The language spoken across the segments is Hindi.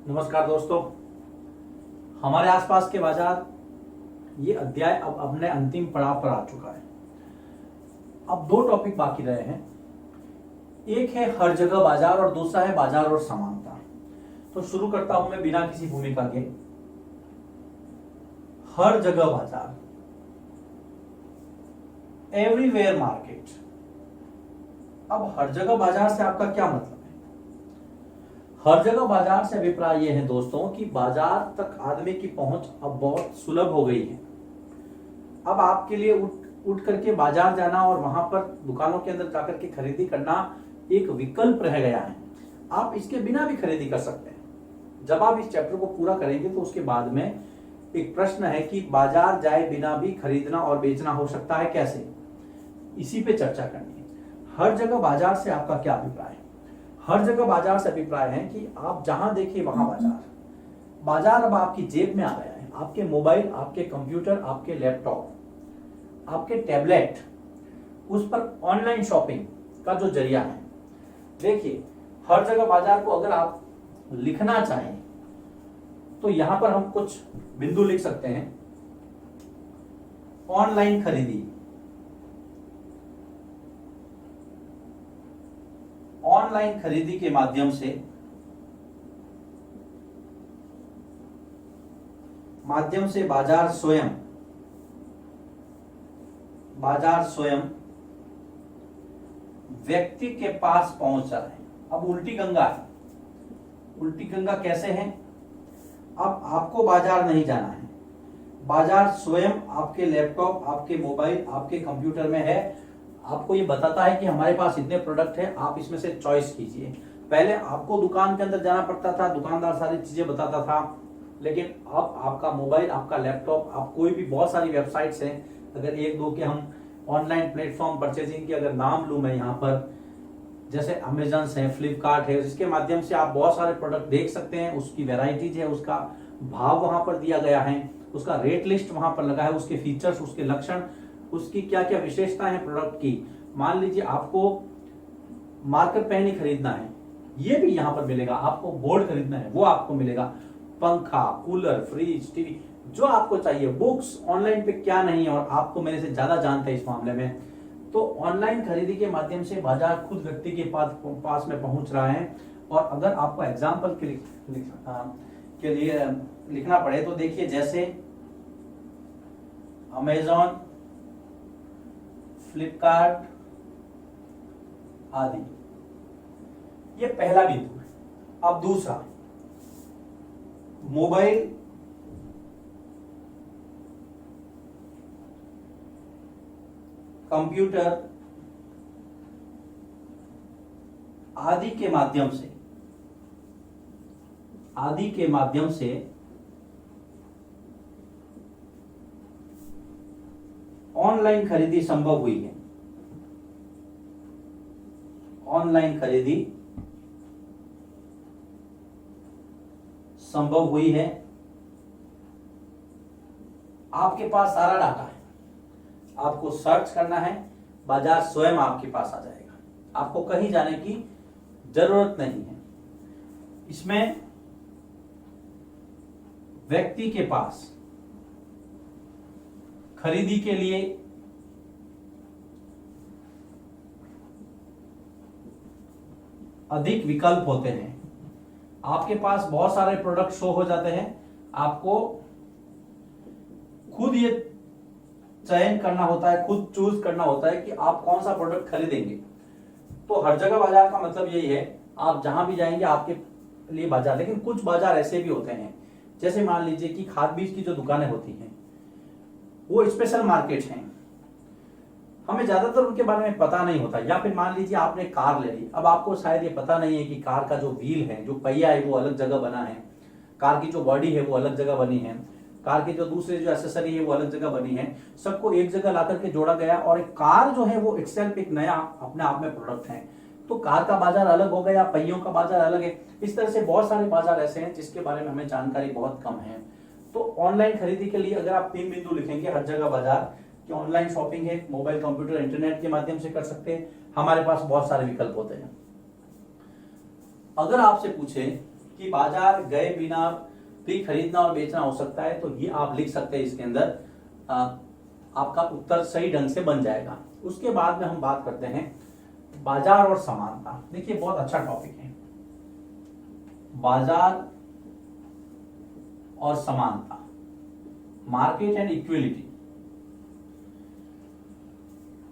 नमस्कार दोस्तों, हमारे आसपास के बाजार ये अध्याय अब अपने अंतिम पड़ाव पर आ चुका है। अब दो टॉपिक बाकी रहे हैं, एक है हर जगह बाजार और दूसरा है बाजार और समानता। तो शुरू करता हूं मैं बिना किसी भूमिका के। हर जगह बाजार, एवरीवेयर मार्केट। अब हर जगह बाजार से आपका क्या मतलब है? हर जगह बाजार से अभिप्राय यह है दोस्तों कि बाजार तक आदमी की पहुंच अब बहुत सुलभ हो गई है। अब आपके लिए उठ करके बाजार जाना और वहां पर दुकानों के अंदर जाकर के खरीदी करना एक विकल्प रह गया है। आप इसके बिना भी खरीदी कर सकते हैं। जब आप इस चैप्टर को पूरा करेंगे तो उसके बाद में एक प्रश्न है कि बाजार जाए बिना भी खरीदना और बेचना हो सकता है कैसे, इसी पे चर्चा करनी है। हर जगह बाजार से आपका क्या अभिप्राय है? हर जगह बाजार से अभिप्राय है कि आप जहां देखिए वहां बाजार। बाजार अब आपकी जेब में आ गया है। आपके मोबाइल, आपके कंप्यूटर, आपके लैपटॉप, आपके टैबलेट, उस पर ऑनलाइन शॉपिंग का जो जरिया है। देखिए, हर जगह बाजार को अगर आप लिखना चाहें तो यहां पर हम कुछ बिंदु लिख सकते हैं। ऑनलाइन खरीदी, ऑनलाइन खरीदी के माध्यम से बाजार स्वयं व्यक्ति के पास पहुंच रहा है। अब उल्टी गंगा है। उल्टी गंगा कैसे है? अब आपको बाजार नहीं जाना है, बाजार स्वयं आपके लैपटॉप, आपके मोबाइल, आपके कंप्यूटर में है। आपको ये बताता है कि हमारे पास इतने प्रोडक्ट हैं, आप इसमें से चॉइस कीजिए। पहले आपको दुकान के अंदर जाना पड़ता था, दुकानदार सारी चीजें बताता था, लेकिन अब आपका मोबाइल, आपका लैपटॉप, आप कोई भी, बहुत सारी वेबसाइट्स हैं। अगर एक दो के हम ऑनलाइन प्लेटफॉर्म परचेजिंग के अगर नाम लूं मैं यहाँ पर, जैसे अमेजन है, फ्लिपकार्ट है, जिसके माध्यम से आप बहुत सारे प्रोडक्ट देख सकते हैं। उसकी वेराइटीज है, उसका भाव वहां पर दिया गया है, उसका रेट लिस्ट वहां पर लगा है, उसके फीचर्स, उसके लक्षण, उसकी क्या क्या विशेषताएं हैं प्रोडक्ट की। मान लीजिए आपको मार्कर पेन ही खरीदना है, ये भी यहां पर मिलेगा। आपको बोर्ड खरीदना है, वो आपको मिलेगा। पंखा, कूलर, फ्रिज, टीवी, जो आपको चाहिए। बुक्स ऑनलाइन पे क्या नहीं है, और आपको मेरे से ज्यादा जानते हैं इस मामले में। तो ऑनलाइन खरीदी के माध्यम से बाजार खुद व्यक्ति के पास में पहुंच रहा है। और अगर आपको एग्जाम्पल के लिए लिखना पड़े तो देखिए, जैसे अमेजॉन, फ्लिपकार्ट आदि, ये पहला बिंदु है। अब दूसरा, मोबाइल, कंप्यूटर आदि के माध्यम से ऑनलाइन खरीदी संभव हुई है। ऑनलाइन खरीदी संभव हुई है। आपके पास सारा डाटा है, आपको सर्च करना है, बाजार स्वयं आपके पास आ जाएगा। आपको कहीं जाने की जरूरत नहीं है। इसमें व्यक्ति के पास खरीदी के लिए अधिक विकल्प होते हैं। आपके पास बहुत सारे प्रोडक्ट शो हो जाते हैं। आपको खुद ये चयन करना होता है, खुद चूज करना होता है कि आप कौन सा प्रोडक्ट खरीदेंगे। तो हर जगह बाजार का मतलब यही है, आप जहां भी जाएंगे आपके लिए बाजार। लेकिन कुछ बाजार ऐसे भी होते हैं, जैसे मान लीजिए कि खाद बीज की जो दुकानें होती हैं, वो स्पेशल मार्केट हैं। हमें ज्यादातर उनके बारे में पता नहीं होता। या फिर मान लीजिए आपने कार ले ली, अब आपको शायद ये पता नहीं है कि कार का जो व्हील है, जो पहिया है, वो अलग जगह बना है, कार की जो बॉडी है वो अलग जगह बनी है, कार की जो दूसरे जो एसेसरी है वो अलग जगह बनी है। सबको एक जगह ला करके जोड़ा गया, और एक कार जो है वो इटसेल्फ एक नया अपने आप में प्रोडक्ट है। तो कार का बाजार अलग हो गया, पहियों का बाजार अलग है। इस तरह से बहुत सारे बाजार ऐसे हैं जिसके बारे में हमें जानकारी बहुत कम है। तो ऑनलाइन खरीदी के लिए अगर आप 3 बिंदु लिखेंगे, हर जगह बाजार, कि ऑनलाइन शॉपिंग है, मोबाइल, कंप्यूटर, इंटरनेट के माध्यम से कर सकते हैं। हमारे पास बहुत सारे विकल्प होते हैं। अगर आपसे पूछे कि बाजार गए बिना भी खरीदना और बेचना हो सकता है, तो ये आप लिख सकते हैं इसके अंदर। आपका उत्तर सही ढंग से बन जाएगा। उसके बाद में हम बात करते हैं बाजार और समानता। देखिए बहुत अच्छा टॉपिक है, बाजार और समानता, मार्केट एंड इक्विलिटी।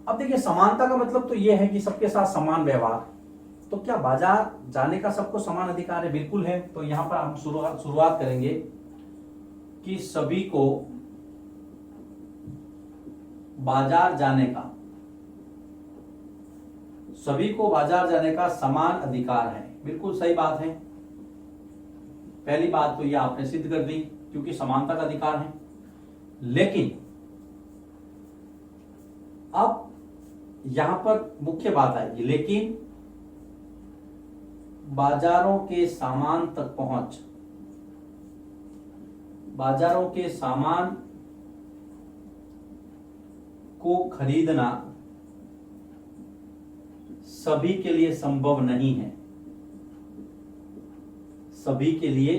अब देखिए समानता का मतलब तो यह है कि सबके साथ समान व्यवहार। तो क्या बाजार जाने का सबको समान अधिकार है? बिल्कुल है। तो यहां पर हम शुरुआत करेंगे कि सभी को बाजार जाने का समान अधिकार है। बिल्कुल सही बात है। पहली बात तो यह आपने सिद्ध कर दी, क्योंकि समानता का अधिकार है। लेकिन अब यहां पर मुख्य बात आएगी, लेकिन बाजारों के सामान तक पहुंच, बाजारों के सामान को खरीदना सभी के लिए संभव नहीं है। सभी के लिए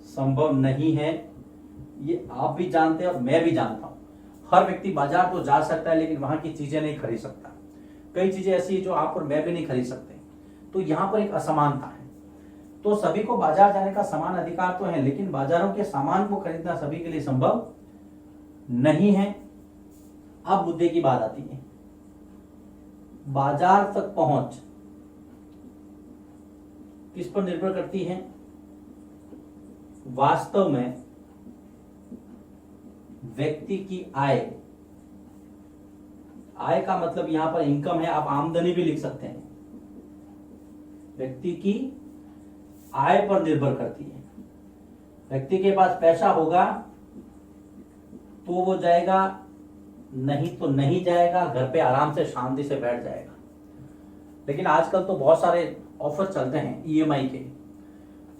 संभव नहीं है, ये आप भी जानते हैं और मैं भी जानता हूं। हर व्यक्ति बाजार तो जा सकता है, लेकिन वहां की चीजें नहीं खरीद सकता। कई चीजें ऐसी है जो आप और मैं भी नहीं खरीद सकते। तो यहां पर एक असमानता है। तो सभी को बाजार जाने का समान अधिकार तो है, लेकिन बाजारों के सामान को खरीदना सभी के लिए संभव नहीं है। अब मुद्दे की बात आती है, बाजार तक पहुंच किस पर निर्भर करती है? वास्तव में व्यक्ति की आय का मतलब यहां पर इनकम है, आप आमदनी भी लिख सकते हैं। व्यक्ति की आय पर निर्भर करती है। व्यक्ति के पास पैसा होगा तो वो जाएगा, नहीं तो नहीं जाएगा, घर पे आराम से शांति से बैठ जाएगा। लेकिन आजकल तो बहुत सारे ऑफर चलते हैं ईएमआई के,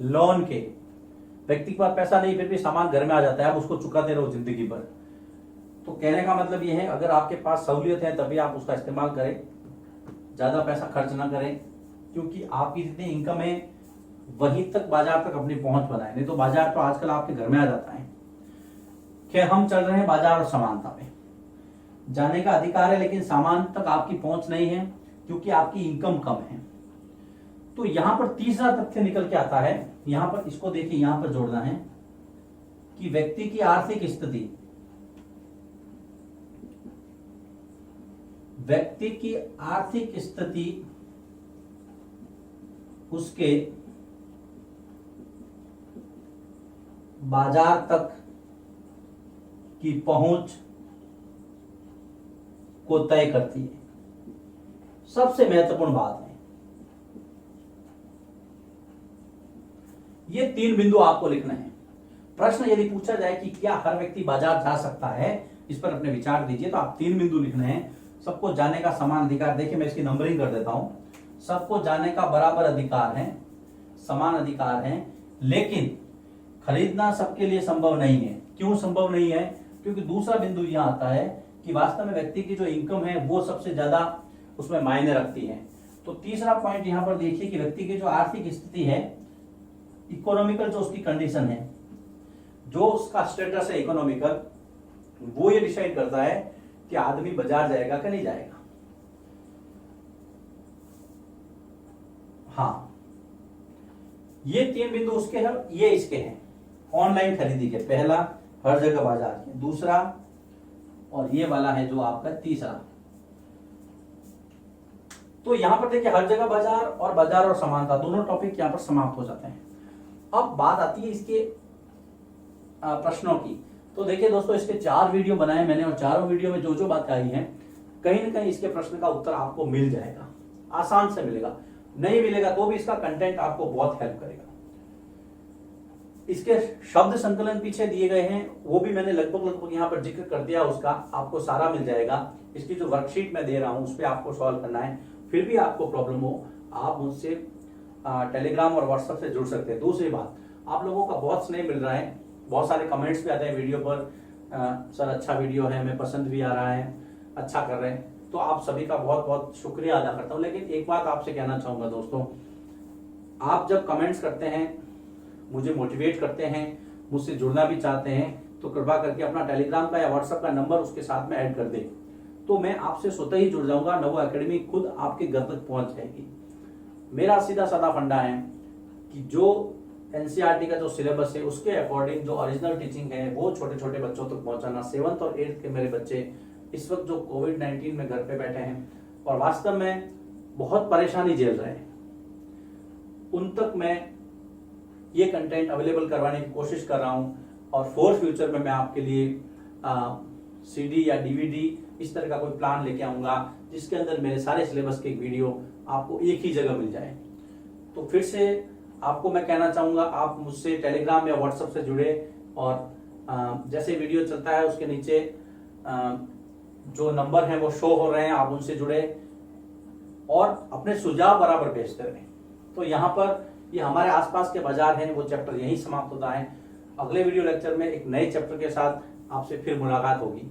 लोन के। व्यक्ति के पास पैसा नहीं, फिर भी सामान घर में आ जाता है, आप उसको चुकाते रहो जिंदगी भर। तो कहने का मतलब यह है, अगर आपके पास सहूलियत है तभी आप उसका इस्तेमाल करें, ज्यादा पैसा खर्च ना करें, क्योंकि आपकी जितनी इनकम है वहीं तक बाजार तक अपनी पहुंच बनाए। नहीं तो बाजार तो आजकल आपके घर में आ जाता है। खैर, हम चल रहे हैं बाजार और समानता पे। जाने का अधिकार है, लेकिन सामान तक आपकी पहुंच नहीं है, क्योंकि आपकी इनकम कम है। तो यहां पर तीसरा तथ्य निकल के आता है। यहां पर इसको देखिए, यहां पर जोड़ना है कि व्यक्ति की आर्थिक स्थिति, व्यक्ति की आर्थिक स्थिति उसके बाजार तक की पहुंच को तय करती है। सबसे महत्वपूर्ण बात है, ये 3 बिंदु आपको लिखना है। प्रश्न यदि पूछा जाए कि क्या हर व्यक्ति बाजार जा सकता है, इस पर अपने विचार दीजिए, तो आप 3 बिंदु लिखने हैं। सबको जाने का समान अधिकार, देखिए मैं इसकी नंबरिंग कर देता हूं। सबको जाने का बराबर अधिकार है, समान अधिकार है, लेकिन खरीदना सबके लिए संभव नहीं है। क्यों संभव नहीं है? क्योंकि दूसरा बिंदु यहां आता है कि वास्तव में व्यक्ति की जो इनकम है वो सबसे ज्यादा उसमें मायने रखती है। तो तीसरा पॉइंट यहां पर देखिए कि व्यक्ति की जो आर्थिक स्थिति है, इकोनॉमिकल जो उसकी कंडीशन है, जो उसका स्टेटस है इकोनॉमिकल, वो ये डिसाइड करता है कि आदमी बाजार जाएगा कि नहीं जाएगा। हाँ, ये 3 बिंदु उसके हैं, ये इसके हैं। ऑनलाइन खरीदी के पहला, हर जगह बाजार के दूसरा, और ये वाला है जो आपका तीसरा। तो यहां पर देखिए हर जगह बाजार और समानता, दोनों टॉपिक यहां पर समाप्त हो जाते हैं। अब बात आती है इसके प्रश्नों की। तो देखिए दोस्तों, इसके 4 वीडियो बनाए मैंने, और चारों वीडियो में जो जो बात आई है, कहीं ना कहीं इसके प्रश्न का उत्तर आपको मिल जाएगा, आसान से मिलेगा। नहीं मिलेगा तो भी इसका कंटेंट आपको बहुत हेल्प करेगा। इसके शब्द संकलन पीछे दिए गए हैं, वो भी मैंने लगभग यहाँ पर जिक्र कर दिया, उसका आपको सारा मिल जाएगा। इसकी जो वर्कशीट मैं दे रहा हूँ उस पर आपको सॉल्व करना है। फिर भी आपको प्रॉब्लम हो, आप मुझसे टेलीग्राम और व्हाट्सएप से जुड़ सकते हैं। दूसरी बात, आप लोगों का बहुत स्नेह मिल रहा है, बहुत सारे कमेंट्स भी आते हैं वीडियो पर, सर अच्छा वीडियो है, हमें पसंद भी आ रहा है, अच्छा कर रहे हैं। तो आप सभी का बहुत बहुत शुक्रिया अदा करता हूँ। लेकिन एक बात आपसे कहना चाहूंगा दोस्तों, आप जब कमेंट्स करते हैं, मुझे मोटिवेट करते हैं, मुझसे जुड़ना भी चाहते हैं, तो कृपा करके अपना टेलीग्राम का या व्हाट्सएप का नंबर उसके साथ में ऐड कर दें, तो मैं आपसे स्वतः ही जुड़ जाऊंगा। नवो एकेडमी खुद आपके घर तक पहुंच जाएगी। मेरा सीधा साधा फंडा है कि जो एनसीईआरटी का जो सिलेबस है उसके अकॉर्डिंग जो ओरिजिनल टीचिंग है वो छोटे छोटे बच्चों तक पहुंचाना। 7th और 8th के मेरे बच्चे इस वक्त जो कोविड-19 में घर पे बैठे हैं और वास्तव में बहुत परेशानी झेल रहे हैं, उन तक मैं ये कंटेंट अवेलेबल करवाने की कोशिश कर रहा हूं। और फॉर फ्यूचर में मैं आपके लिए सीडी या डीवीडी इस तरह का कोई प्लान लेके आऊंगा जिसके अंदर मेरे सारे सिलेबस के वीडियो आपको एक ही जगह मिल जाए। तो फिर से आपको मैं कहना चाहूंगा, आप मुझसे टेलीग्राम या व्हाट्सएप से जुड़े और जैसे वीडियो चलता है उसके नीचे जो नंबर है वो शो हो रहे हैं, आप उनसे जुड़े और अपने सुझाव बराबर भेजते रहें। तो यहाँ पर ये हमारे आसपास के बाजार हैं, वो चैप्टर यहीं समाप्त होता है। अगले वीडियो लेक्चर में एक नए चैप्टर के साथ आपसे फिर मुलाकात होगी।